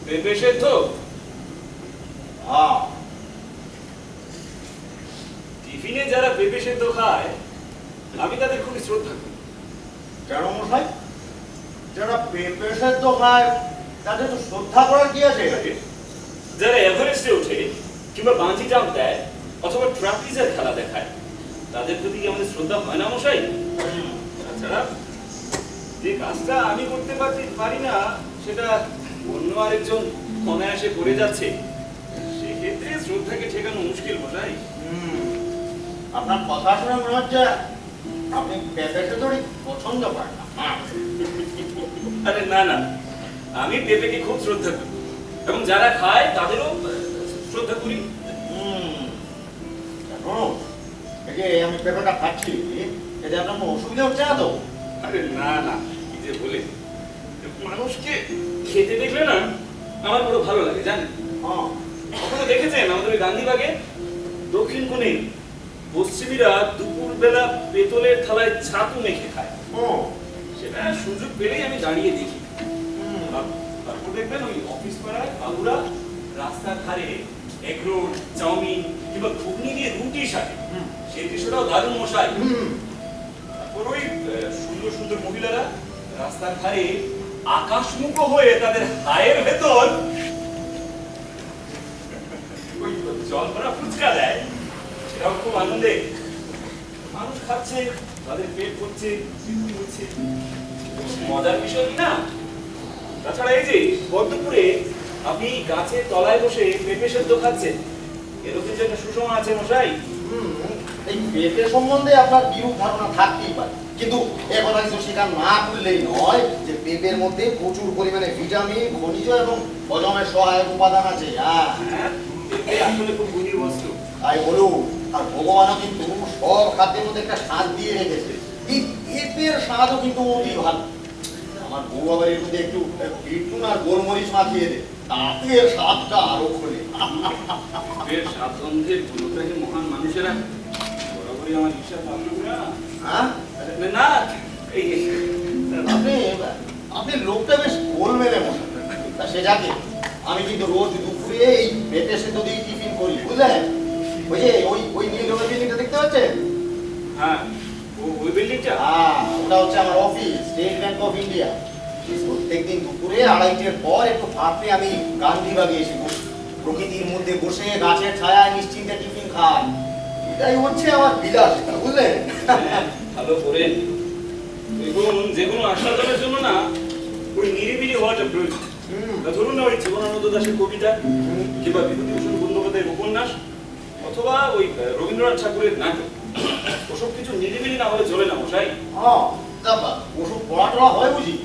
পেঁপে সেদ্ধ? হ্যাঁ। টিফিনে যারা পেঁপে সেদ্ধ খায় আমি তাদের খুবই শ্রদ্ধা করি। কেন মশাই? যারা পেঁপে সেদ্ধ খায় তাদের তো শ্রদ্ধা করার কি আছে? যারা এভারেস্টে ওঠে কিংবা বাঞ্জি জাম্প দেয় অথবা ট্রাপিজের খেলা দেখায় তাদের প্রতি কি আমাদের শ্রদ্ধা হয় না মশাই? তাছাড়া যে কাজটা আমি করতে পারি না সেটা অন্য আরেকজন অনায়াসে পড়ে যাচ্ছে, সেক্ষেত্রে শ্রদ্ধাকে ঠেকানো মুশকিল মশাই। আপনার কথা শুনে মনে হচ্ছে আপনি পেঁপে খেতে পছন্দ করেন না। আরে না না, আমি পেঁপেকে খুব শ্রদ্ধা করি এবং যারা খায় তাদেরও শ্রদ্ধা করি। জানো, এই যে আমি পেঁপেটা খাচ্ছি, এতে আপনার কোনো অসুবিধা হচ্ছে না তো? আরে না না, কি যে বলে, মানুষকে খেতে দেখলে না আমার বড় ভালো লাগে জানেন। হ্যাঁ। কখনো দেখেছেন আমাদের ওই গান্ধীবাগে দক্ষিণ কোণে পশ্চিমীরা দুপুর বেলা পেতলের থালায় ছাতু মেখে খায়? সেটা সুযোগ পেলেই আমি দাঁড়িয়ে দেখি। তারপর দেখবেন ওই অফিস পাড়ায় বাবুরা রাস্তার ধারে এগরোল, চাউমিন কিংবা ঘুগনি দিয়ে রুটি সাথে, সেই দৃশ্যটাও দারুণ মশাই। তারপর ওই সুন্দর সুন্দর মহিলারা রাস্তার ধারে আকাশমুখ হয়ে তাদের হায়ের ভেতর ওই জল ভরা ফুচকা দেয়, সেটাও খুব আনন্দে। মানুষ খাচ্ছে, তাদের পেট ভরছে, তৃপ্তি হচ্ছে, মজার বিষয় কি না? তাছাড়া এই যে পদ্মপুরে আপনি গাছের তলায় বসে পেঁপে সেদ্ধ খাচ্ছেন, এরও কিন্তু একটা সুষমা আছে মশাই। এই পেঁপে সম্বন্ধে আপনার বিরূপ ধারণা থাকতেই পারে, কিন্তু এ কথা কিন্তু স্বীকার না করলেই নয় যে পেঁপের মধ্যে প্রচুর পরিমাণে ভিটামিন, খনিজ এবং হজমের সহায়ক উপাদান আছে। পেঁপে আসলে খুব গুণী বস্তু, তাই বলুন। আর ভগবানও কিন্তু সব খাদ্যের মধ্যে একটা স্বাদ দিয়ে রেখেছে, এই পেঁপের স্বাদও কিন্তু অতি ভালো। আমার বউ আবার এর মধ্যে একটু বিটুন আর গোলমরিচ মাখিয়ে দেয়, তাতে এর স্বাদটা আরো খোলে। পেঁপের স্বাদগন্ধের গুণটাকে মহান মানুষেরা বরাবরই আমার ঈর্ষা ভাবনা করে না। হ্যাঁ, না এই আপনি আপনি লোকটা বেশ গোল মেলে মনে। তা সে যাকে, আমি কিন্তু রোজ দুপুরে এই পেঁপে সেদ্ধ দিয়ে টিফিন করি, বুঝলেন? ওই যে ওই নীল রঙের বিল্ডিংটা দেখতে পাচ্ছেন? হ্যাঁ, ওই বিল্ডিংটা? ওটা হচ্ছে আমার office, state bank of India. প্রত্যেকদিন দুপুরে 2:30টার পর একটু ফাঁপে আমি গান্ধীবাগে এসে বসি, প্রকৃতির মধ্যে বসে গাছের ছায়ায় নিশ্চিন্তে টিফিন খাই। এটাই হচ্ছে আমার বিলাসিতা, বুঝলেন? ভালো করেন। দেখুন, যে কোনো আস্বাদনের জন্য না ওই নিরিবিলি হওয়াটা প্রয়োজন। ধরুন না ওই জীবনানন্দ দাশের কবিতা কিংবা বিভূতিভূষণ বন্দ্যোপাধ্যায়ের উপন্যাস অথবা ওই রবীন্দ্রনাথ ঠাকুরের নাটক, ওসব কিছু নিরিবিলি না হলে চলে না মশাই। ওসব পড়াটরা হয় বুঝি?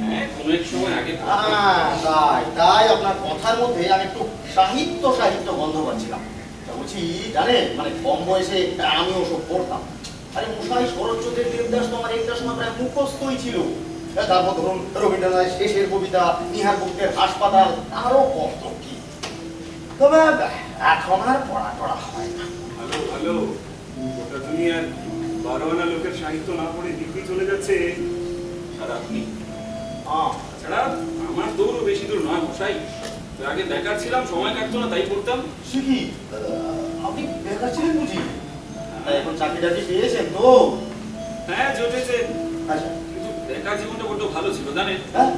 হ্যাঁ, কোনো এক সময় আগে। তাই আপনার কথার মধ্যে আমি একটু সাহিত্য গন্ধ পাচ্ছিলাম। বলছি জানেন, মানে কম বয়সে আমি ওসব পড়তাম। আরে মশাই, শরৎচন্দ্রের দেবদাস তো আমার একটা সময় প্রায় মুখস্থই ছিল। তারপর ধরুন রবীন্দ্রনাথের শেষের কবিতা, নিহার গুপ্তের হাসপাতাল, আরো কত কি। তবে এখন আর পড়া টড়া হয় না। ভালো ভালো, গোটা দুনিয়ার 12 আনা লোকের সাহিত্য না পড়ে দিব্যি চলে যাচ্ছে আর আপনি। তাছাড়া আমার দৌড়ও বেশি দূর নয় মশাই। আগে বেকার ছিলাম, সময় কাটতো না, তাই পড়তাম। সে কি, আপনি বেকার ছিলেন বুঝি? এখন চাকরি টাকরি পেয়েছেন তো? হ্যাঁ, জুটেছে। আচ্ছা, কিন্তু বেকার জীবনটা বড্ড ভালো ছিল জানেন। হ্যাঁ,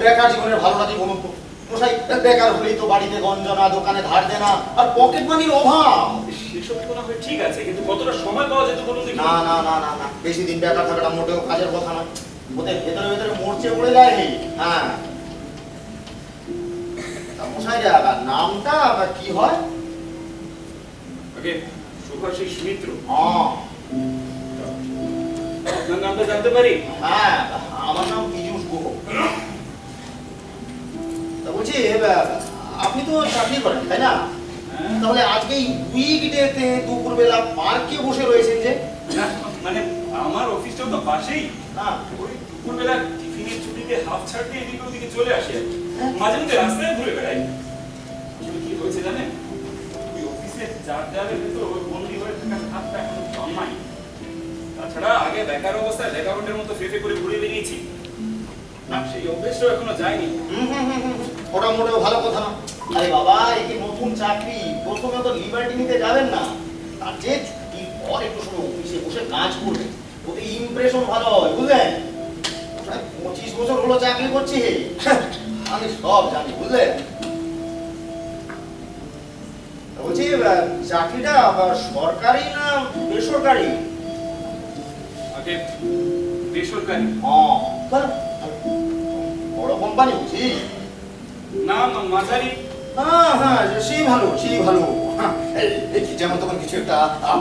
বেকার জীবনের ভালোটা কি বলুন তো মশাই? বেকার হলেই তো বাড়িতে গঞ্জনা, দোকানে ধার দেনা আর পকেট মানির অভাব। সেসব তো না হয় ঠিক আছে, কিন্তু কতটা সময় পাওয়া যেত বলুন দেখি। না না না না না, বেশি দিন বেকার থাকাটা মোটেও কাজের কথা নয়। ওদের ভেতরে ভেতরে মরচে পড়ে যায়। হ্যাঁ, তা মশাই নামটা কি হয়? আগে সুভাষিস মিত্র। হ্যাঁ, আপনার নামটা জানতে পারি? হ্যাঁ, আমার নাম পীযূষ গুহ। তা বলছি, আপনি তো চাকরি করেন তাই না? তাহলে আজকে এই উইকডেতে দুপুরবেলা পার্কে বসে রয়েছেন যে? না, মানে আমার অফিসটাও তো পাশেই। হ্যাঁ, ওই দুপুরবেলা টিফিনের ছুটিতে হাফ ছাড় দিয়ে এদিকে ওদিকে চলে আসি আর কি। মাঝে মধ্যে রাস্তায় ঘুরে বেড়াই। আসলে কি হয়েছে জানেন, ওই অফিসের চার দেওয়ালের ভেতর ওই বন্দি হয়ে থাকার হাতটা এখন জন্মাই। তাছাড়া আগে বেকার অবস্থায় লেখাপটের মতো ফেফে করে ঘুরে বেরিয়েছি, সেই অভ্যেসটাও এখনো যায়নি। ওটা মোটেও ভালো কথা না। আরে বাবা, একে নতুন চাকরি, প্রথমে তো লিবার্টি নিতে যাবেন না। তার যে ছুটির পর একটু সময় অফিসে বসে কাজ করবে, ওতে ইমপ্রেশন ভালো হয়, বুঝলেন? 25 বছর হলো চাকরি করছি, আমি সব জানি, বুঝলেন? বলছি, চাকরিটা সরকারি না বেসরকারি? আগে বেসরকারি। বড় কোম্পানি বুঝি? না মাঝারি। হ্যাঁ হ্যাঁ, সেই ভালো সেই ভালো। হ্যাঁ, এই কি যেমন তখন কিছু একটা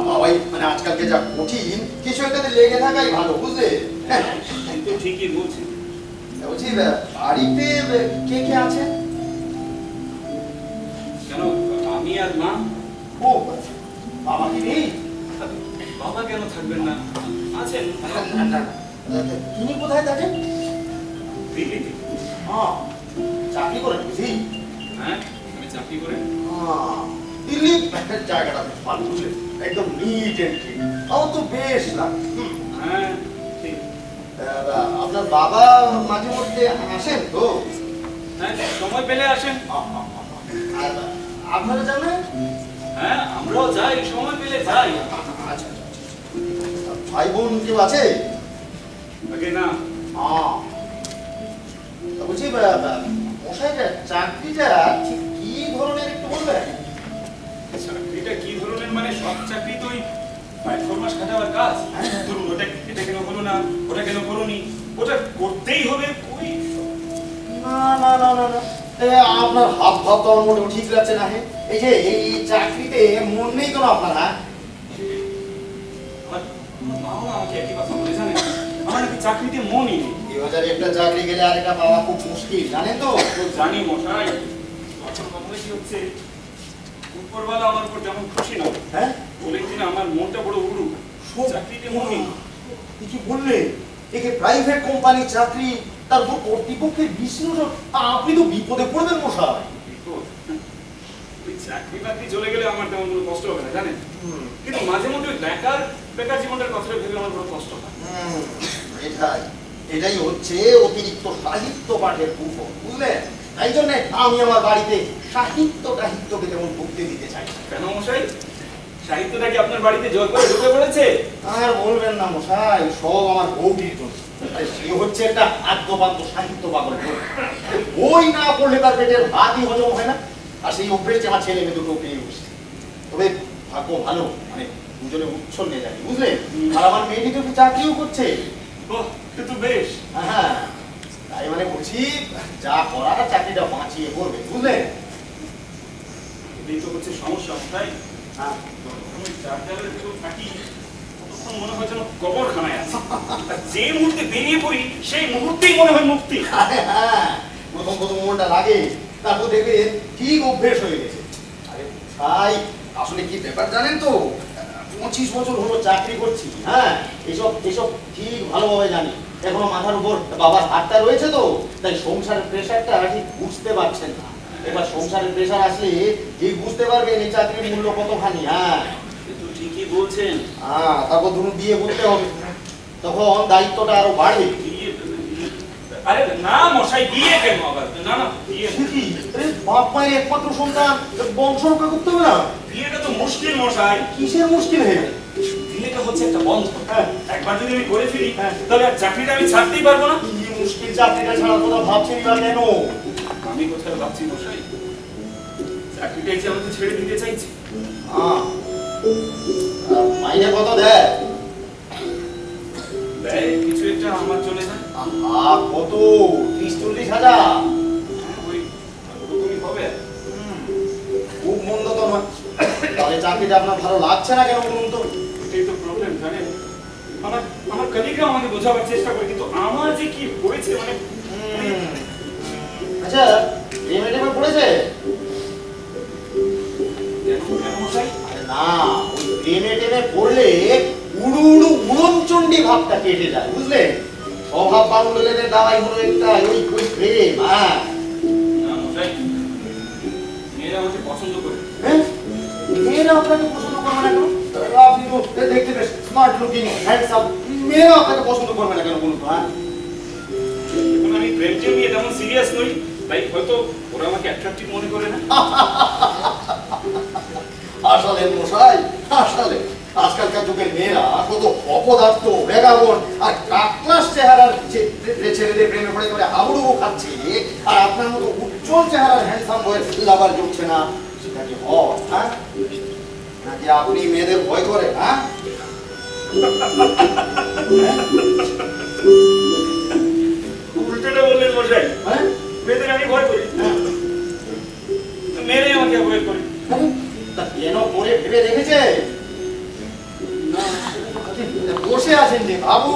পাওয়াই, মানে আজকালকে যা কঠিন, কিছু একটাতে লেগে থাকাই ভালো, বুঝলে? হ্যাঁ, কিন্তু ঠিকই বলছেন। বলছি বাড়িতে কে কে আছে? কেন আমি আর মা? ও, বাবা কি নেই? বাবা কেন থাকবেন না, আছেন। না, না, না। তিনি কোথায় থাকেন? দিল্লিতে। হ্যাঁ, চাকরি করেন বুঝি? হ্যাঁ, আমি চাকরি করে। দিল্লি জায়গাটা বেশ ভালো, বুঝলে? একদম নিট এন্ড ক্লিন। আমার তো বেশ লাগে। হ্যাঁ ঠিক। আপনার বাবা মাঝে মধ্যে আসেন তো? হ্যাঁ, সময় পেলে আসেন। আর আপনারা জানেন? হ্যাঁ, আমরাও যাই, সময় পেলে যাই। আচ্ছা, ভাই বোন কেউ আছে? আগে না। বলছি মশাইটা চাকরিটা ঠিক কি ধরনের একটু বলবেন? চাকরিটা কি ধরনের মানে সব চাকরি তো ওই 5-4 মাস খাটাবার কাজ। ধরুন এটা কেন হলো না, ওটা কেন করোনি, ওটা করতেই হবে। ওই না না না না না, আপনার হাব ভাব তো আমার মোটেও ঠিক লাগছে না। এই যে এই চাকরিতে মন নেই কেন আপনার? হ্যাঁ, আমার মাও আমাকে একই কথা বলে, জানেন, আমার নাকি চাকরিতে মনই নেই। 2000 একটা চাকরি গেলে আরেকটা পাওয়া খুব মুশকিল, জানেন তো? তো জানি মশাই, এখন কথা কি হচ্ছে, উপরওয়ালা আমার উপর যেমন খুশি না, হ্যাঁ, বলেছি না আমার মনটা বড় উড়ু, চাকরিতে মনই নেই। কি বললে? একে প্রাইভেট কোম্পানি চাকরি, তারপর কর্তৃপক্ষের বিশ্লেষণ, আপনি তো বিপদে পড়বেন মশাই। বিপদ? ওই চাকরি বাকরি চলে গেলে আমার তেমন কোনো কষ্ট হবে না, জানেন, কিন্তু মাঝে মধ্যে ওই বেকার বেকার জীবনটার কথা ভেবে আমার বড় কষ্ট হয়। এটাই এটাই হচ্ছে অতিরিক্ত সাহিত্য পাঠের কুফল, বুঝলেন? তাই জন্য আমি আমার বাড়িতে সাহিত্যকে যেমন ভুগতে দিতে চাই। কেন মশাই, সাহিত্যটা কি আপনার বাড়িতে জয় করে ঢুকে পড়েছে? আর বলবেন না মশাই, সব আমার বউটির জন্য। সে হচ্ছে একটা আদ্যপান্ত সাহিত্য পাগল। বই না পড়লে তার পেটের ভাতই হজম হয় না, আর সেই অভ্যেসটা আমার ছেলে মেয়ে দুটো পেয়ে বসে। তবে ভাগ্য ভালো, মানে দুজনে উচ্ছন্নে যায়, বুঝলেন? আর আমার মেয়েটি তো চাকরিও করছে। ওহ, কিন্তু বেশ। হ্যাঁ, তাই মানে বলছি, যা করার চাকরিটা বাঁচিয়ে করবে, বুঝলেন? এই তো হচ্ছে সমস্যা মশাই। হ্যাঁ, আমি যার জায়গায় ভিতর থাকি তখন মনে হয় যেন কবরখানায় আছি, আর যে মুহূর্তে বেরিয়ে পড়ি সেই মুহূর্তেই মনে হয় মুক্তি। হ্যাঁ, প্রথম প্রথম মনটা লাগে, তারপর দেখবেন ঠিক অভ্যেস হয়ে গেছে। আরে ভাই, আসলে কি ব্যাপার জানেন তো, 25 বছর হলো চাকরি করছি। হ্যাঁ, এসব এসব ঠিক ভালোভাবে জানি। এখনো মাথার উপর বাবার হাতটা রয়েছে তো, তাই সংসারের প্রেশারটা ঠিক বুঝতে পারছেন না। এবার সংসারের প্রেশার আসলে ঠিক বুঝতে পারবেন এই চাকরির মূল্য কতখানি। হ্যাঁ, কিন্তু ঠিকই বলছেন। হ্যাঁ, তারপর ধরুন বিয়ে করতে হবে, তখন দায়িত্বটা আরো বাড়বে। আরে না মশাই, বিয়ে কেন আবার? না না, বিয়ে কি? আরে বাপ মায়ের একমাত্র সন্তান, বংশ রক্ষা করতে হবে না? বিয়েটা তো মুশকিল মশাই। কিসের মুশকিল হয়ে গেল? বিয়েটা হচ্ছে একটা বন্ধন। হ্যাঁ, একবার যদি আমি করে ফেলি তাহলে আর চাকরিটা আমি ছাড়তেই পারবো না। কি মুশকিল চাকরিটা ছাড়ার কথা ভাবছেন বা কেন? আমি কোথায় ভাবছি মশাই, চাকরিটাই যে আমাকে ছেড়ে দিতে চাইছি। মাইনে কত দেয়? দেয় কিছু একটা, আমার চলে যায়। কত? 30-40 হাজার? ওই ওরকমই হবে। খুব মন্দ তো নয়। তাহলে চাকরিটা আপনার ভালো লাগছে না কেন বলুন তো? এটাই তো প্রবলেম, জানেন, আমার আমার কলিগরা আমাকে বোঝাবার চেষ্টা করে, কিন্তু আমার যে কি হয়েছে মানে। আচ্ছা, এমএ পড়েছে? কেন মশাই? আরে না, ওই প্রেমে পড়লে উড়ু উড়ু উড়নচণ্ডী ভাবটা কেটে যায়, বুঝলে? স্বভাব বাংলাদের দাওয়াই হলো একটা ওই প্রেম। হ্যাঁ, না মশাই, মেয়েরা আমাকে পছন্দ করে। মেয়েরা আপনাকে পছন্দ করবে না কেন? আপনি তো দেখতে বেশ স্মার্ট লুকিং, হ্যান্ডসাম, মেয়েরা আপনাকে পছন্দ করবে না কেন বলুন তো? হ্যাঁ, এখন আমি প্রেমকে নিয়ে তেমন সিরিয়াস নই, তাই হয়তো ওরা আমাকে অ্যাট্রাকটিভ মনে করে না। আসলে মশাই, আসলে আজকালকার যুগের মেয়েরা কত অপদার্থ, বেগাবন আর কাকলাস চেহারার ছেলেদের প্রেমে পড়ে করে হাবুডুবু খাচ্ছে, আর আপনার মতো উজ্জ্বল চেহারার হ্যান্ডসাম বয়ের লাভার জুটছে না। সেটা কি হয়? হ্যাঁ, নাকি আপনি মেয়েদের ভয় করেন? হ্যাঁ, উল্টোটা বললেন মশাই, হ্যাঁ, মেয়েদের আমি ভয় করি। কেন করে ভেবে দেখেছে? বসে আছেন যে বাবু,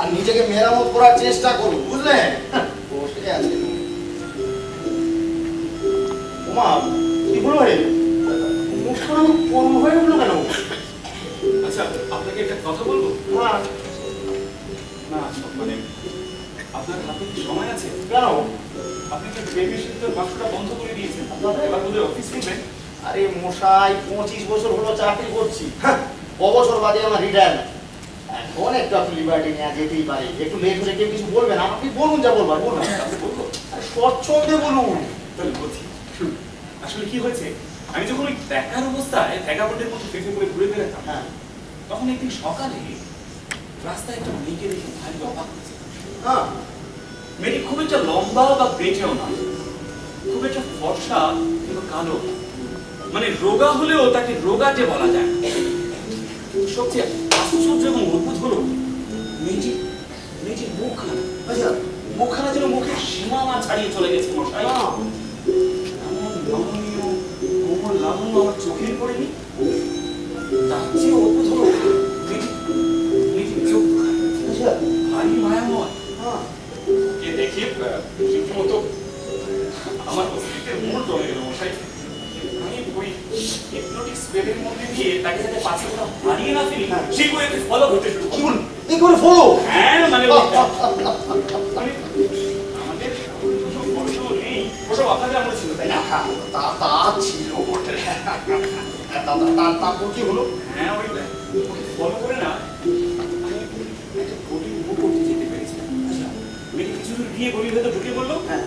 আর নিজেকে মেরামত করার চেষ্টা করুন, বুঝলেন? বসে আছেন। ওমা, কি হলো রে? মুখটা কোন হয়ে উঠলো কেন? আচ্ছা, আপনাকে একটা কথা বলবো? হ্যাঁ। না, মানে আপনার হাতে কি সময় আছে? কেন? আপনি তো বেবিসিটার বাক্সটা বন্ধ করে দিয়েছেন, এবার বোধহয় অফিস করবেন। আরে মশাই, 25 বছর হলো চাকরি করছি, বছর বাদে আমার রিটায়ারমেন্ট। এখন একটু আপনি লিবার্টি নেওয়া যেতেই পারে। একটু লেট হলে কেউ কিছু বলবেন, আপনি বলুন যা বলবার বলুন। আপনি বলবো? আরে স্বচ্ছন্দে বলুন। তাহলে বলছি, আসলে কি হয়েছে, আমি যখন ওই বেকার অবস্থায় ভ্যাগাবন্ডের মতো পেটে করে ঘুরে বেড়াতাম, হ্যাঁ তখন একদিন সকালে রাস্তায় একটা মেয়েকে দেখে ভারী অবাক হয়েছে। হ্যাঁ। মেয়েটি খুব একটা লম্বা বা বেটেও না, খুব একটা ফর্সা কিংবা কালো, মানে রোগা হলেও তাকে রোগাটে বলা যায়। কিন্তু সবচেয়ে আশ্চর্য এবং অদ্ভুত হলো মেয়েটির মুখখানা। আচ্ছা। মুখখানা যেন মুখের সীমানা ছাড়িয়ে চলে গেছে মশাই। এমন নমনীয় কোমল লাবণ্য আমার চোখে পড়েনি। তার চেয়ে অদ্ভুত হলো মেয়েটির চোখ আচ্ছা। ভারী মায়াময়। হ্যাঁ। কে দেখে রীতিমতো আমার অস্তিত্বের মূল টলে গেল মশাই। আমি ওই হিপনোটিক স্প্রেডের মধ্যে দিয়ে তাকে যাতে পাশে কোথাও হারিয়ে না ফেলি, সেই করে একটু ফলো করতে শুরু কি বলুন? এই করে ফলো? হ্যাঁ, মানে আমাদের ওসব ফটো নেই, ওসব আপনাদের আমলে ছিল, তাই না? তা ছিল বটে। তারপর কি হলো? হ্যাঁ, ওই ফলো করে না আমি একটা গলির উপর করতে যেতে পেরেছিলাম। মেয়েটি কিছু দূর গিয়ে গলির ভেতর ঢুকে বললো, হ্যাঁ।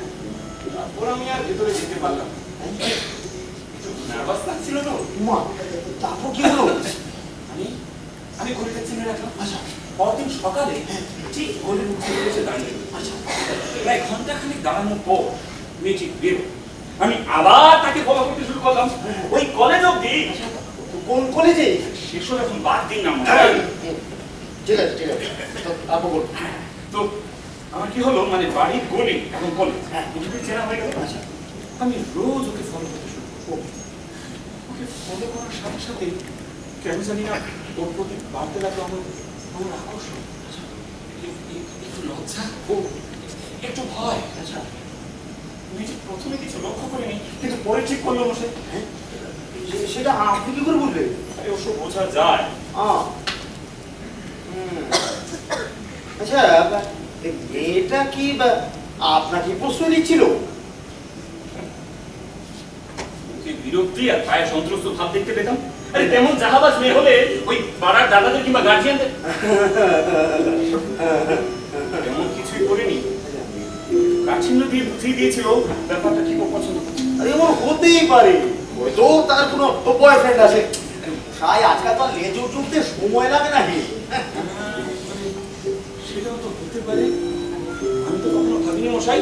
তারপর আমি আর ভেতরে যেতে পারলাম না। নার্ভাস লাগছিল তো। মা, তারপর কি হলো? আমি গলিটা চিনে রাখলাম। আচ্ছা, পরদিন সকালে ঠিক গলির মুখে এসে দাঁড়িয়ে। আচ্ছা, প্রায় ঘন্টাখানিক দাঁড়ানোর পর মেয়েটি বেরো। আমি আবার তাকে ফলো করতে শুরু করলাম ওই কলেজ অব্দি। কোন কলেজে? সেসব এখন বাদ দিন না। ঠিক আছে, ঠিক আছে। তারপর বলুন। তো আমার কি হলো, মানে বাড়ির গলি এখন কলেজ, দুটোই চেনা হয়ে গেল। আচ্ছা, আমি রোজ ওকে ফলো করতে শুরু করবো। ওকে ফলো করার সাথে সাথে কেন জানি না ওর প্রতি বাড়তে লাগলো আমার আকর্ষণ। একটু লজ্জা ও একটু ভয়। আচ্ছা, নিজে প্রথমে কিছু লক্ষ্য করিনি, কিন্তু পরে ঠিক করলো বসে। সেটা আপনি কি করে বললেন? আরে ওসব বোঝা যায়। আচ্ছা, মেয়েটা কি আপনাকে প্রশ্রয় দিচ্ছিল? বিরক্তি আর পায়ে সন্ত্রস্ত ভাব দেখতে পেতাম। আরে তেমন জাহাবাজ মেয়ে হলে ওই পাড়ার দাদাদের কিংবা গার্জিয়ানদের তেমন কিছুই করেনি। কাঠিন্য দিয়ে বুঝিয়ে দিয়েছিল ব্যাপারটা ঠিক পছন্দ করছে। আরে এমন হতেই পারে, হয়তো তার কোনো বয়ফ্রেন্ড আছে। সাই আজকাল তো লেজ উঠতে সময় লাগে না। সেটাও তো হতে পারে, আমি তো কখনো ভাবিনি মশাই।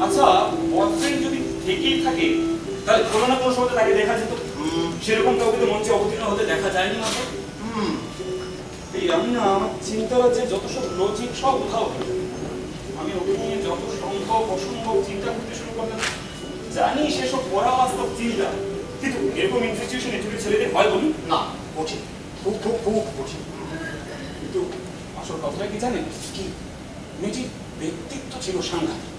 আচ্ছা, বয়ফ্রেন্ড যদি থেকেই থাকে তাহলে কোনো না কোনো সময় তাকে দেখা যেত। সেরকম কাউকে তো মঞ্চে অবতীর্ণ হতে দেখা যায়নি মাত্র। এই আমি না আমার চিন্তার আছে যত সব লজিক সব উধাও হয়ে যায়। আমি ওকে নিয়ে যত সম্ভব অসম্ভব চিন্তা করতে শুরু করলাম। জানি সেসব পড়া বাস্তব চিন্তা, কিন্তু এরকম ইনস্টিটিউশন এডুকেটেড ছেলেদের হয় বলি না, কঠিন, খুব খুব খুব কঠিন। কিন্তু আসল কথাটা কি জানেন? কি মেয়েটির ব্যক্তিত্ব ছিল সাংঘাতিক।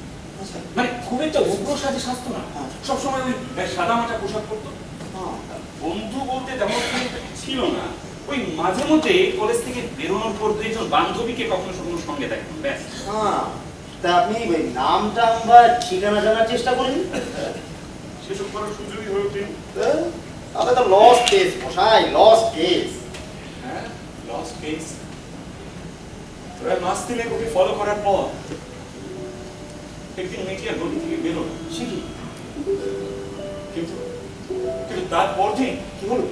মানে খুব একটা উগ্র সাজে সাজতো না, সবসময় ওই সাদা মাটা পোশাক করতো। বন্ধু বলতে তেমন ছিল না, ওই মাঝে মধ্যে কলেজ থেকে বেরোনোর পর দুইজন বান্ধবীকে কখনো কখনো সঙ্গে দেখতাম, ব্যাস। তা আপনি নাম টাম বা ঠিকানা জানার চেষ্টা করেন? সেসব করার সুযোগই হয়ে ওঠে। তাহলে তো লস কেস মশাই, লস কেস। হ্যাঁ, লস কেস। প্রায় মাস তিনেক ওকে ফলো করার পর একদিন মেয়েটি আর গলি থেকে বেরোলো। সে কি? কিন্তু তারপর দিন কি হলো?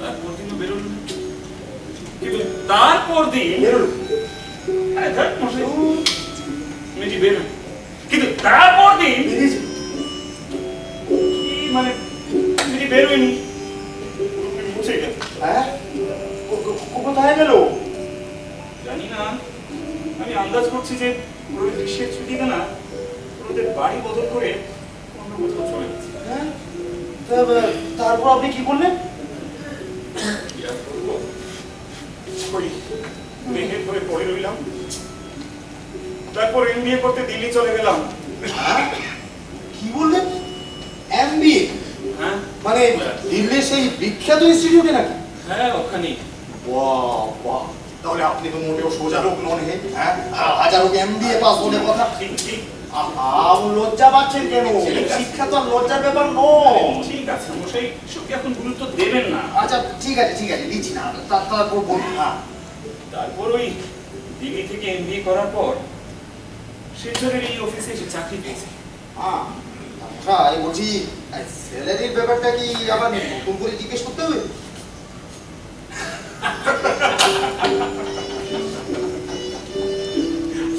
তারপর দিনও বেরোলো না। কিন্তু তারপর দিন বেরোলো? আরে ধ্যাৎ মশাই, মেয়েটি বেরোলো, কিন্তু তারপর দিন কি মানে মেয়েটি বেরোয়নি, মুছে গেল। হ্যাঁ, কোথায় গেল? জানি না, আমি আন্দাজ করছি যে ওই গ্রীষ্মের ছুটিতে না ওদের বাড়ি বদল করে অন্য কোথাও চলে গেছে। হ্যাঁ? তারপর আপনি কি করলেন? কি আর করবো? ওই মেঘের ধরে পড়ে রইলাম। তারপর এমবিএ করতে দিল্লি চলে গেলাম। হ্যাঁ? কি বললেন? এমবিএ? হ্যাঁ মানে দিল্লির সেই বিখ্যাত ইনস্টিটিউটে নাকি? হ্যাঁ ওখানেই। বাহ বাহ, তাহলে আপনি তো মোটেও সোজা লোক নন হে, হ্যাঁ? হাজারো এমবিএ পাস বলে কথা। ঠিক ঠিক লজ্জা পাচ্ছেন কেন? শিক্ষা তো আর লজ্জার ব্যাপার নয়। ঠিক আছে মশাই, সত্যি এখন গুরুত্ব দেবেন না। আচ্ছা ঠিক আছে দিচ্ছি না, তারপর বলুন। হ্যাঁ, তারপর ওই দিল্লি থেকে এমবিএ করার পর শিলচরের এই অফিসে এসে চাকরি পেয়েছে। এই বলছি স্যালারির ব্যাপারটা কি আবার নতুন করে জিজ্ঞেস করতে হবে?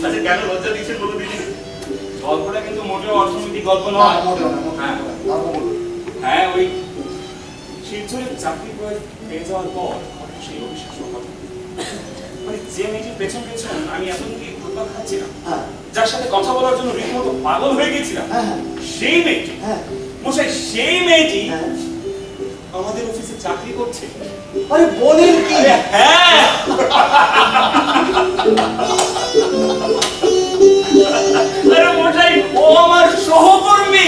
আচ্ছা কেন লজ্জা দিচ্ছেন বলে দিদি? গল্পটা কিন্তু মোটেও অর্থনৈতিক গল্প নয়। হ্যাঁ হ্যাঁ, ওই শিলচরের চাকরি পেয়ে যাওয়ার পর হঠাৎ সেই অভিশাপ স্বভাব। মানে যে মেয়েটির পেছন পেছন আমি এতদিন ঘুরপাক খাচ্ছিলাম, যার সাথে কথা বলার জন্য রীতিমতো পাগল হয়ে গেছিলাম, সেই মেয়েটি মশাই, সেই মেয়েটি আমাদের অফিসে চাকরি করছে। আরে বলেন কি? হ্যাঁ আরে মশাই, ও আমার সহকর্মী।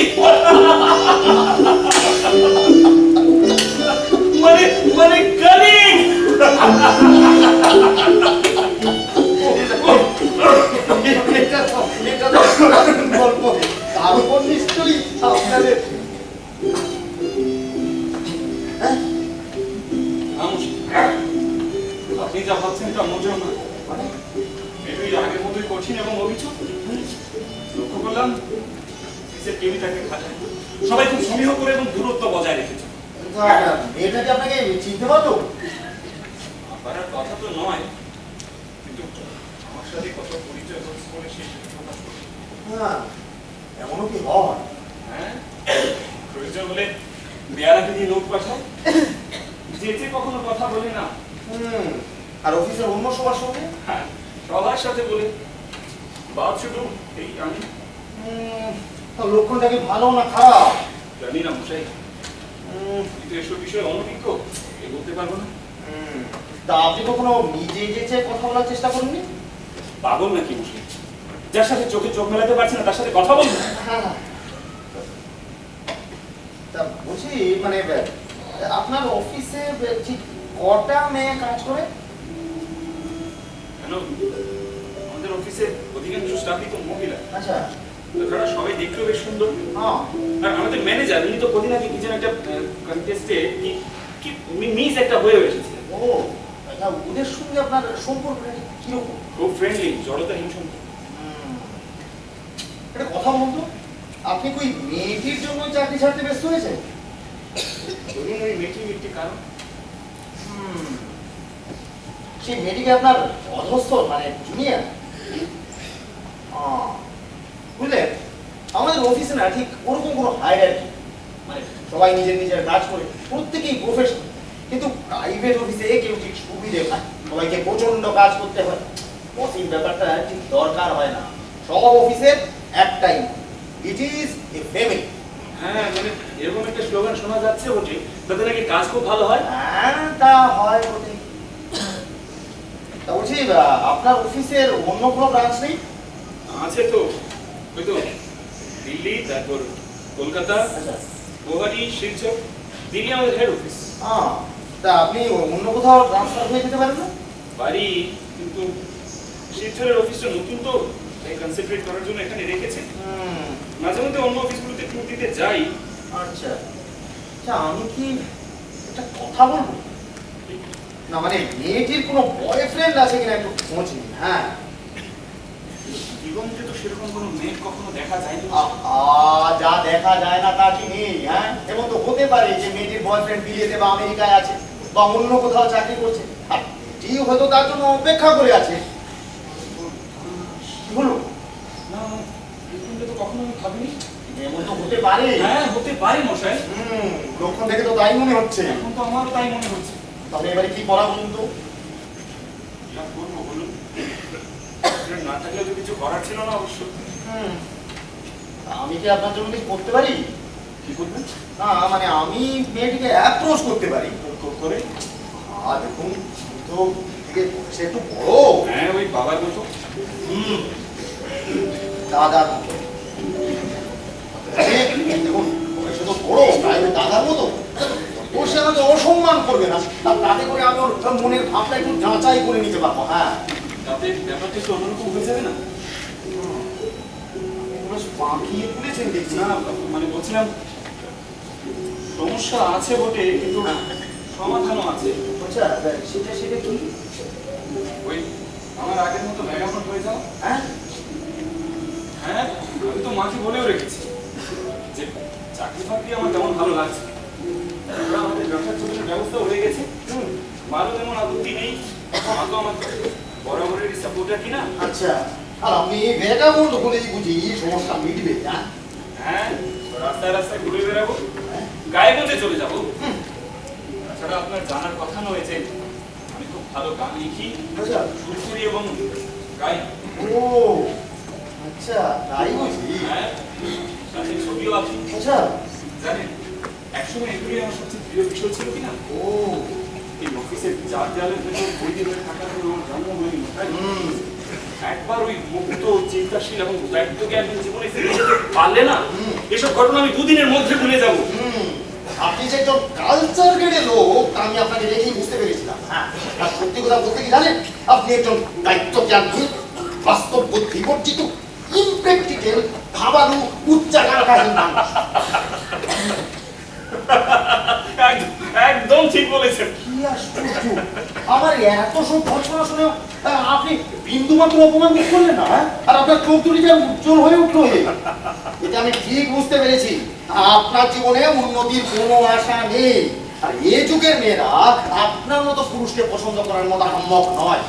মানে মানে কলিগ। এটা তো গল্প। তারপর নিশ্চয়ই আপনাদের আপনি যা ভাবছেন তা মোটেও না। মেয়েটি আগের মতোই কঠিন এবং অভিযোগ। লক্ষ্য করলাম কেউই তাকে খাটায়, সবাই খুব সমীহ করে এবং দূরত্ব বজায় রেখেছে। এটা কি আপনাকে চিনতে পারতো? পারার কথা তো নয়, কিন্তু আমার সাথে কত পরিচয় করে সে প্রকাশ করে। হ্যাঁ, এমনও কি হয়? হ্যাঁ, প্রয়োজন হলে বেয়ারাকে দিয়ে লোক পাঠায়, যেতে কখনো কথা বলে না। আর অফিসের অন্য সবার সঙ্গে? হ্যাঁ, সবার সাথে বলে। বাদ শুধু এই আমি। লক্ষণটা কি ভালো না খারাপ? জানি না মশাই, কিন্তু এসব বিষয়ে অনভিজ্ঞ, এ বলতে পারবো না। তা আপনি কখনো নিজে যেচে কথা বলার চেষ্টা করেননি? পাগল নাকি মশাই? যার সাথে চোখে চোখ মেলাতে পারছি না তার সাথে কথা বলবো? তা বলছি মানে আপনার অফিসে ঠিক কটা মেয়ে কাজ করে? কেন, আমাদের অফিসে অধিকাংশ স্টাফই তো মহিলা। আচ্ছা। তারা সবাই দেখতেও বেশ সুন্দর। হ্যাঁ। আর আমাদের ম্যানেজার উনি তো কদিন আগে কি যেন একটা কন্টেস্টে কি মিস একটা হয়ে এসেছিলেন। ও, আচ্ছা, ওদের সঙ্গে আপনার সম্পর্কটা কিরকম? খুব ফ্রেন্ডলি, জড়তাহীন সম্পর্ক। একটা কথা বলুন তো, আপনি কি ওই মেয়েটির জন্য চাকরি ছাড়তে ব্যস্ত হয়েছে? ধরুন ওই মেয়েটির একটি কারণ। সেই মেয়েটিকে আপনার অধস্থ মানে জুনিয়র? বুঝলেন, আমাদের অফিসে না ঠিক ওরকম কোনো হায়ারার্কি, মানে সবাই নিজের নিজের কাজ করে, প্রত্যেকেই প্রফেশনাল। কিন্তু প্রাইভেট অফিসে কেউ ঠিক সুবিধে পায়, সবাইকে প্রচন্ড কাজ করতে হয়। বসিং ব্যাপারটা ঠিক দরকার হয় না। সব অফিসের একটাই, ইট ইজ এ ফ্যামিলি। হ্যাঁ, মানে এরকম একটা স্লোগান শোনা যাচ্ছে বটে, তাতে নাকি কাজ খুব ভালো হয়। হ্যাঁ, তা হয় বটে। তা বলছি, আপনার অফিসের অন্য কোনো ব্রাঞ্চ নেই? আছে তো, ওই তো দিল্লি, তারপর কলকাতা, গুয়াহাটি, শিলচর। দিল্লি আমাদের হেড অফিস। তা আপনি অন্য কোথাও ট্রান্সফার হয়ে যেতে পারেন না? বাড়ি, কিন্তু শিলচরের অফিসটা নতুন তো, তাই কনসেন্ট্রেট করার জন্য এখানে রেখেছে। মাঝে মধ্যে অন্য অফিসগুলোতে ট্যুর দিতে যাই। আচ্ছা আচ্ছা, আমি কি একটা কথা বলবো? না মানে মেয়েটির কোনো বয়ফ্রেন্ড আছে কিনা একটু খোঁজ নিন। হ্যাঁ, জীবনকে তো সেরকম কোনো মেয়ে কখনো দেখা যায়নি। যা দেখা যায় না তা কি নেই? হ্যাঁ, এমন তো হতে পারে যে মেয়েটির বয়ফ্রেন্ড বিলেতে বা আমেরিকায় আছে বা অন্য কোথাও চাকরি করছে, আর এটি হয়তো তার জন্য অপেক্ষা করে আছে। কি হলো? না, এরকমটা তো কখনো আমি ভাবিনি। এমন তো হতে পারে। হ্যাঁ, হতে পারে মশাই। লক্ষণ দেখে তো তাই মনে হচ্ছে। এখন তো আমারও তাই মনে হচ্ছে। তবে এবারে কি করা বলুন তো? যা করবো বলুন, না থাকলে তো কিছু করার ছিল না অবশ্য। আমি কি আপনার জন্য কিছু করতে পারি? কি করবেন? না মানে আমি মেয়েটিকে অ্যাপ্রোচ করতে পারি। করে? দেখুন তো থেকে সে একটু বড়। হ্যাঁ, ওই বাবার মতো। দাদার মতো। দেখুন বয়সে তো বড়, প্রায় ওই দাদার মতো। ও সে আমাকে অসম্মান করবে না, তাতে করে আমি ওর মনের ভাবটা একটু যাচাই করে নিতে পারবো। হ্যাঁ, তাতে ব্যাপারটা একটু অন্যরকম হয়ে যাবে না? বাঁকিয়ে তুলেছেন দেখছি। না মানে বলছিলাম, সমস্যা আছে বটে, কিন্তু সমাধানও আছে। আচ্ছা, সেটা সেটা কি? ওই আমার আগের মতো ভ্যাগাবন্ড হয়ে যাও। হ্যাঁ হ্যাঁ, আমি তো মাকে বলেও রেখেছি যে চাকরি বাকরি আমার তেমন ভালো লাগছে না। তারপরে আমাদের ব্যবসার ছোটের ব্যবস্থা হয়ে গেছে। মারও তেমন আপত্তি নেই, মা তো আমার বরাবরের সাপোর্টার কিনা। আচ্ছা, আর আপনি ভেগাবন্ড বলেই বুঝি সমস্যা মিটবে? হ্যাঁ, রাস্তায় রাস্তায় ঘুরে বেড়াবো, গায়ে গঞ্জে চলে যাবো। তাছাড়া আপনার জানার কথা নয় যে আমি খুব ভালো গান লিখি, আচ্ছা, সুর করি এবং গাই। ও আচ্ছা, তাই বুঝি। হ্যাঁ, সাথে ছবিও আঁকি। আচ্ছা, জানেন, একসময় এগুলি আমার সবচেয়ে প্রিয় বিষয় ছিল কিনা। ও এই অফিসের চার দেওয়ালের ভেতর বইতে ধরে থাকার কোনো জন্ম হয়নি। একবার ওই মুক্ত চিন্তাশীল এবং ব্যক্ত জ্ঞান জীবনে ফিরে যেতে পারলে না, এসব ঘটনা আমি দুদিনের মধ্যে ভুলে যাবো। আপনি যে একজন কালচার গেড়ে লোক তা আমি আপনাকে দেখেই বুঝতে পেরেছিলাম। হ্যাঁ, আর সত্যি কথা বলতে কি জানেন, আপনি একজন দায়িত্ব জ্ঞানী, বাস্তব বুদ্ধি বর্জিত, ইমপ্র্যাকটিক্যাল, ভাবালু, উচ্চাকাঙ্ক্ষাহীন মানুষ। একদম ঠিক বলেছেন। কি আশ্চর্য, আমার এত সব ঘটনা শুনে আপনি বিন্দু মাত্র অপমান বোধ করলেন না? আর আপনার চোখ দুটি যে উজ্জ্বল হয়ে উঠলো। এটা আমি ঠিক বুঝতে পেরেছি, আপনার জীবনে উন্নতির কোনো আশা নেই। আর এই যুগের মেয়েরা আপনার মতো পুরুষকে পছন্দ করার মতো সম্ভব নয়।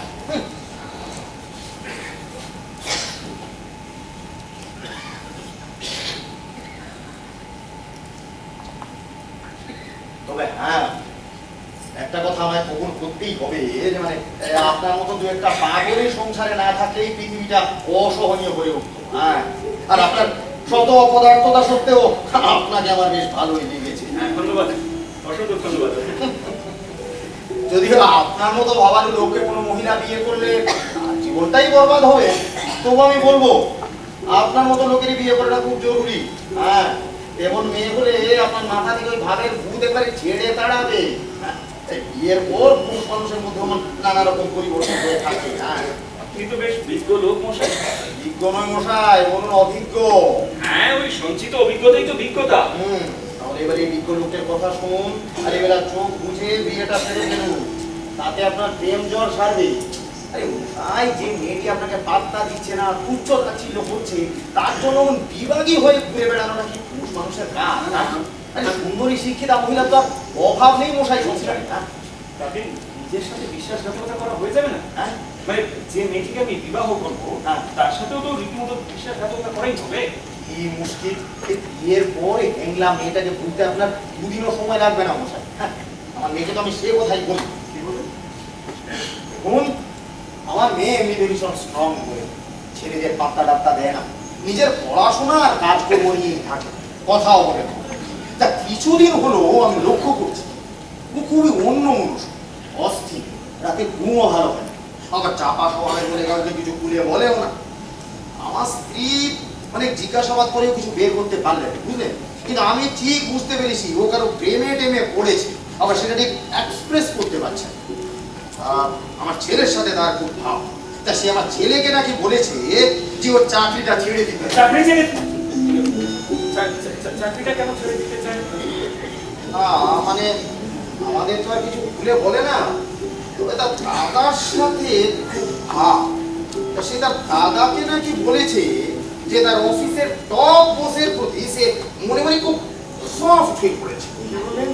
তবে হ্যাঁ, একটা কথা আমায় কবুল করতেই হবে যে মানে আপনার মতো দু একটা পাগলের সংসারে না থাকলে এই পৃথিবীটা অসহনীয় হয়ে উঠত। হ্যাঁ, আর আপনার শত অপদার্থতা সত্ত্বেও আপনাকে আমার বেশ ভালোই লেগেছে। হ্যাঁ, ধন্যবাদ, অসংখ্য ধন্যবাদ। যদিও আপনার মতো ভাবালু লোককে কোনো মহিলা বিয়ে করলে জীবনটাই বরবাদ হবে, তবু আমি বলবো আপনার মতো লোকেরই বিয়ে করাটা খুব জরুরি। হ্যাঁ, এমন মেয়ে হলে আপনার মাথা থেকে ওই ভাবের ভূত একবারে ছেড়ে তাড়াবে। বিয়ের পর পুরুষ মানুষের মধ্যে নানা রকম পরিবর্তন হয়ে থাকে। হ্যাঁ, আপনি তো বেশ বিজ্ঞ লোক মশাই। বিজ্ঞ নয় মশাই, বলুন অভিজ্ঞ। হ্যাঁ, ওই সঞ্চিত অভিজ্ঞতাই তো বিজ্ঞতা। তাহলে এবার এই বিজ্ঞ লোকের কথা শুনুন, আর এবার চোখ বুঝে বিয়েটা সেরে ফেলুন, তাতে আপনার প্রেম জ্বর সারবে। আরে তাই যে মেয়েটি আপনাকে পাত্তা দিচ্ছে না, তুচ্ছ তাচ্ছিল্য করছে, তার জন্য বিভাগী হয়ে ঘুরে বেড়ানোটা কি পুরুষ মানুষের কাজ? আরে সুন্দরী শিক্ষিতা মহিলার তো অভাব নেই মশাই সংসারে। তাতে নিজের সাথে বিশ্বাসঘাতকতা করা হয়ে যাবে না? হ্যাঁ, মানে যে মেয়েটিকে আমি বিবাহ করবো, তার সাথেও তো রীতিমতো বিশ্বাসঘাতকতা করাই হবে। কি মুশকিল, বিয়ের পর এই হ্যাংলা মেয়েটাকে ভুলতে আপনার দুদিনও সময় লাগবে না মশাই। হ্যাঁ, আমার মেয়েকে তো আমি সে কথাই বলি। কি বলবেন? দেখুন, আমার মেয়ে এমনিতে ভীষণ স্ট্রং করে ছেলেদের পাত্তা ডাত্তা দেয় না, নিজের পড়াশোনা আর কাজকর্ম নিয়েই থাকে, কথাও বলে না। তা কিছুদিন হলো আমি লক্ষ্য করছি ও খুবই অন্য মানুষ, অস্থির, রাতে ঘুমও ভালো হয় না, আবার চাপা স্বভাবের বলে কাউকে কিছু খুলে বলেও না। আমার স্ত্রী মানে জিজ্ঞাসাবাদ করেও কিছু বের করতে পারলেন, বুঝলেন? কিন্তু আমি ঠিক বুঝতে পেরেছি ও কারো প্রেমে টেমে পড়েছে, আবার সেটা ঠিক এক্সপ্রেস করতে পারছে না। আমার ছেলের সাথে তার খুব ভাব, তা সে আমার ছেলেকে নাকি বলেছে যে ওর চাকরিটা ছেড়ে দিতে। চাকরিটা কেন ছেড়ে দিতে চাই? মানে আমাদের তো আর কিছু খুলে বলে না, তবে তার দাদার সাথে খুব ভাব। তা সে তার দাদাকে নাকি বলেছে যে তার অফিসের টপ বসের প্রতি সে মনে মনে খুব সফট হয়ে পড়েছে। কি বললেন?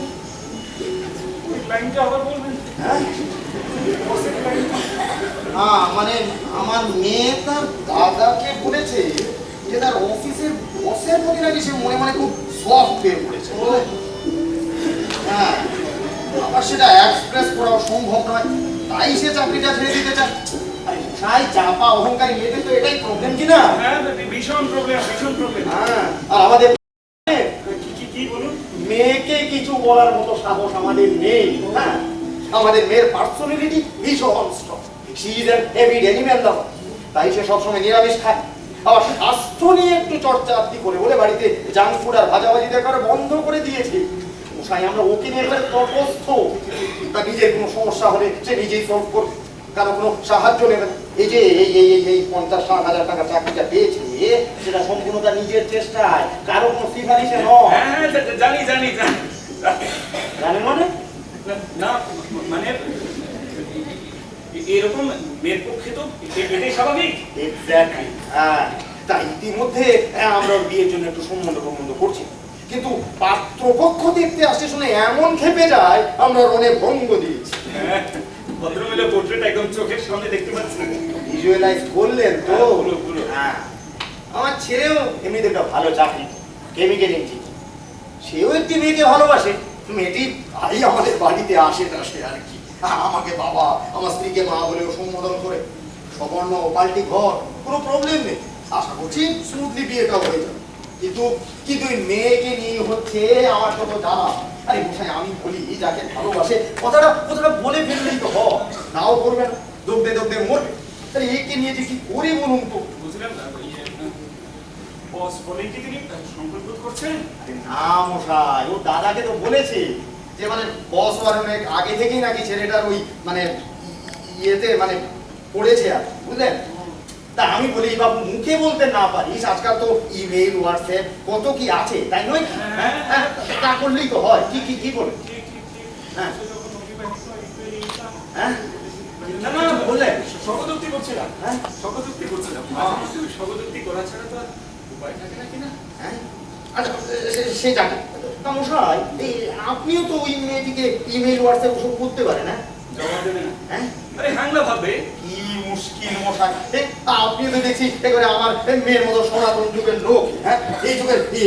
ওই লাইনটা আবার বলবেন? হ্যাঁ, মানে আমার মেয়ে তার দাদাকে বলেছে যে তার অফিসের বসের প্রতি নাকি সে মনে মনে খুব সফট হয়ে পড়েছে। হ্যাঁ, আবার সেটা এক্সপ্রেস করা সম্ভব নয়, তাই সে চাকরিটা ছেড়ে দিতে চায়। তাই চাপা অহংকারী মেয়েদের তো এটাই প্রবলেম, কি না? হ্যাঁ, ভীষণ প্রবলেম, ভীষণ প্রবলেম। হ্যাঁ, আর আমাদের কি বলার মতো সাহস আমাদের নেই। হ্যাঁ, আমাদের মেয়ের পার্সোনালিটি ভীষণ strong. She is an avid animal lover. তাই সে সবসময় নিরামিষ খায়। আবার স্বাস্থ্য নিয়ে একটু চর্চা আত্মি করে বলে বাড়িতে জাঙ্ক ফুড আর ভাজাভাজি দেখার বন্ধ করে দিয়েছে। মশাই, আমরা ওকে নিয়ে একবার তটস্থ। তার নিজের কোনো সমস্যা হলে সে নিজেই সলভ করবে, কারো কোনো সাহায্য নেবে না। এই যে এই 50-60 হাজার টাকা চাকরিটা পেয়েছে, সেটা সম্পূর্ণ তার নিজের চেষ্টায়, কারো কোনো সিফারিশে নয়। হ্যাঁ, জানি জানি জানি। জানেন মানে? না মানে এরকম মেয়ের পক্ষে তো এটাই স্বাভাবিক। এক্স্যাক্টলি। হ্যাঁ, তাই ইতিমধ্যে আমরা ওর বিয়ের জন্য একটু সম্বন্ধ করছি, কিন্তু পাত্রপক্ষ দেখতে আসছে শুনে এমন খেপে যায় আমরা অনেক ভঙ্গ দিয়েছি। ভদ্রমহিলা পোর্ট্রেট একদম চোখের সামনে দেখতে পাচ্ছি। ভিজুয়ালাইজ করলেন তো? পুরো। হ্যাঁ, আমার ছেলেও এমনিতে একটা ভালো চাকরি, কেমিক্যাল ইঞ্জিনিয়ার। সেও একটি মেয়েকে ভালোবাসে। মেয়েটি ভাই আমাদের বাড়িতে আসে টাসে আর কি, আমাকে বাবা, আমার স্ত্রীকে মা বলেও সম্বোধন করে। সবর্ণ পাল্টি ঘর, কোনো প্রবলেম নেই। আশা করছি স্মুথলি বিয়েটা হয়ে যাবে। কিন্তু ওই মেয়েকে নিয়ে হচ্ছে আমার কত জানা। আরে মশাই, আমি বলি যাকে ভালোবাসে কথাটা বলে ফেললেই তো হয়, নাও করবে না, দগদে মরবে। আরে একে নিয়ে যে কি করে বলুন তো? বুঝলেন বস বলেই কি তিনি সংকল্প করছেন? না মশাই, ও দাদাকে তো বলেছে যে মানে বস হওয়ার অনেক আগে থেকেই নাকি ছেলেটার ওই মানে ইয়েতে মানে পড়েছে আর, বুঝলেন? তা আমি বলি বাবু, মুখে বলতে না পারিস, আজকাল তো ইমেল হোয়াটসঅ্যাপ কত কি আছে, তাই নয়? হ্যাঁ, তা করলেই তো হয়। কি বলে? হ্যাঁ হ্যাঁ, না বললেন স্বগতোক্তি করছিলাম। হ্যাঁ, স্বগতোক্তি করা ছাড়া তো আর উপায় থাকে না কিনা। হ্যাঁ, আচ্ছা সে জানে। তা মশাই, এই আপনিও তো ওই মেয়েটিকে ইমেল হোয়াটসঅ্যাপ ওসব করতে পারেন, হ্যাঁ? জবাব দেবে না। হ্যাঁ, আরে হাংলা ভাববে। কি মুশকিল মশাই। আপনি তো দেখছি একেবারে আমার মেয়ের মতো সনাতন যুগের লোক। হ্যাঁ, এই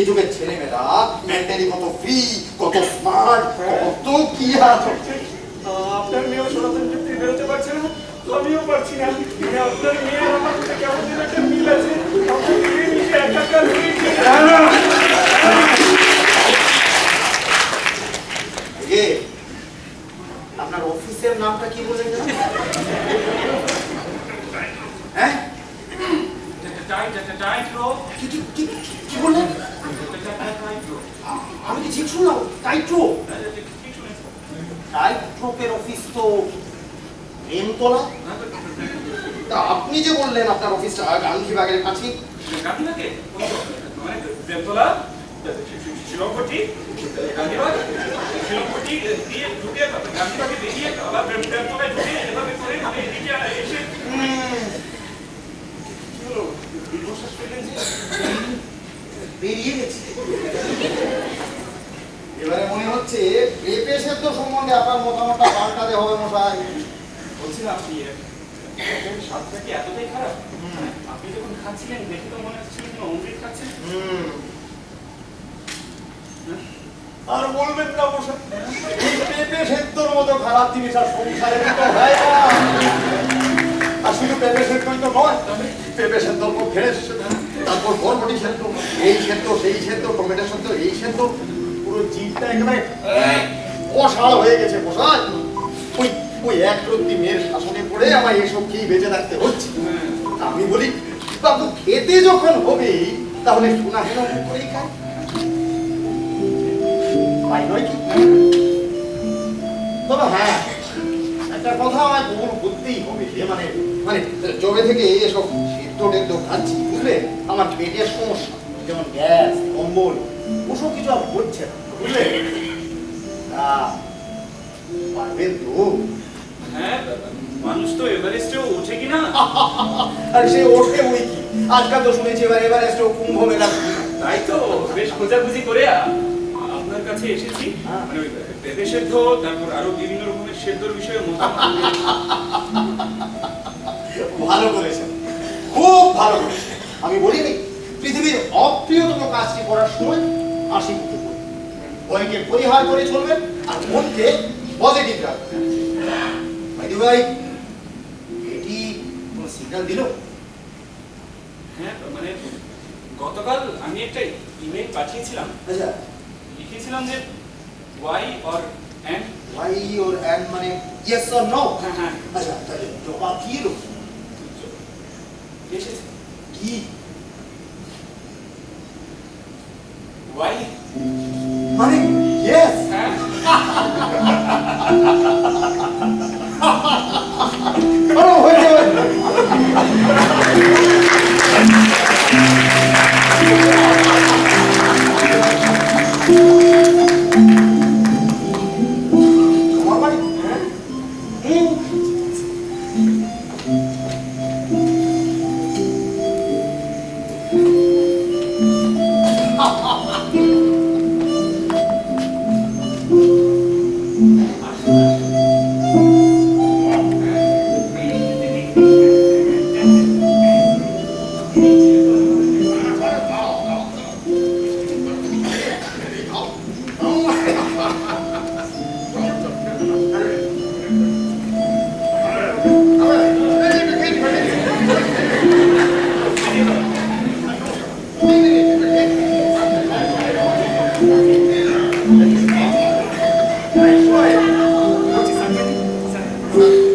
যুগের ছেলেমেয়েরা মেন্টালি কত ফ্রি, কত স্মার্ট, কত কি আছে। আপনার মেয়েও সনাতন যুক্তি বেরোতে পারছে না, তো আমিও পারছি না। আপনার মেয়ে আর আমার মধ্যে কেমন যেন একটা মিল আছে। আমরা মিলেমিশে একাকার হয়ে গেছি। আপনার অফিসের নামটা কি বলেন? হ্যাঁ, কি বললেন? আমি কি ঠিক শুনলাম? টাইট্রো? টাইট্রোপের অফিস তো প্রেমতলা। তা আপনি যে বললেন আপনার অফিসটা গান্ধীবাগের কাছে। গান্ধীবাগে মানে দেবতলা, শিলংপট্টি, গান্ধীবাগ, শিলংপট্টি দিয়ে ঢুকে গান্ধীবাগে বেরিয়ে আবার দেবতলায় ঢুকে এভাবে করে আমি এদিকে এসে কি হলো? দীর্ঘশ্বাস পেলেন যে বেরিয়ে গেছে। এবারে মনে হচ্ছে পেঁপে সেদ্ধ সম্বন্ধে আপনার মতামতটা পাল্টাতে হবে মশাই। বলছিলাম স্বাদটা কি এতটাই খারাপ? আপনি যখন খাচ্ছিলেন দেখে তো মনে হচ্ছিল যেন অমৃত খাচ্ছেন। আর বলবেন না মশাই, এই পেঁপে সেদ্ধর মতো খারাপ জিনিস আর সংসারে তো হয় না। আর শুধু পেঁপে সেদ্ধই তো নয়, পেঁপে সেদ্ধর পর ঢেঁড়স, তারপর বরবটি সেদ্ধ, এই সেদ্ধ সেই সেদ্ধ, টমেটো সেদ্ধ এই সেদ্ধ, পুরো জিভটা একেবারে অসাড় হয়ে গেছে মশাই। ওই এক রত্তি মেয়ের শাসনে পড়ে আমার এসব খেয়ে বেঁচে থাকতে হচ্ছে। আমি বলি বাবু, খেতে যখন হবে তাহলে শোনা হেন করেই খাই, তাই নয় কি? তবে হ্যাঁ, একটা কথা আমায় কবুল করতেই হবে, যে মানে মানে জবে থেকে এসব সেদ্ধ টেদ্ধ খাচ্ছি, বুঝলে, আমার পেটের সমস্যা, যেমন গ্যাস, কম্বল, ওসব কিছু আর হচ্ছে না, বুঝলে? পারবেন তো? হ্যাঁ, মানুষ তো এভারেস্টেও ওঠে কিনা। আর সে ওঠে বই কি, আজকাল তো শুনেছি এভারেস্টেও কুম্ভ মেলা। তাই তো বেশ খোঁজাখুঁজি করে আপনার কাছে এসেছি। মানে ওই পেঁপে সেদ্ধ, তারপর আরো বিভিন্ন রকমের সেদ্ধর বিষয়ে মতামত। ভালো করেছেন, খুব ভালো করেছেন। আমি বলিনি পৃথিবীর অপ্রিয়তম কাজটি করার সময় হাসি মুখে করবেন, ভয়কে পরিহার করে চলবেন আর মনকে পজিটিভ রাখবেন। ভাই এটি কোন সিগন্যাল দিল? হ্যাঁ, মানে গতকাল আমি একটা ইমেল পাঠিয়েছিলাম। আচ্ছা, লিখেছিলাম যে why or and? Why or and মানে yes or no? হ্যাঁ হ্যাঁ আচ্ছা তাহলে জবাব কি এলো? এসেছে কি? why? মানে yes. হ্যাঁ আরে হয়ে যাবে। তোমার বাড়ি? হ্যাঁ। Sangat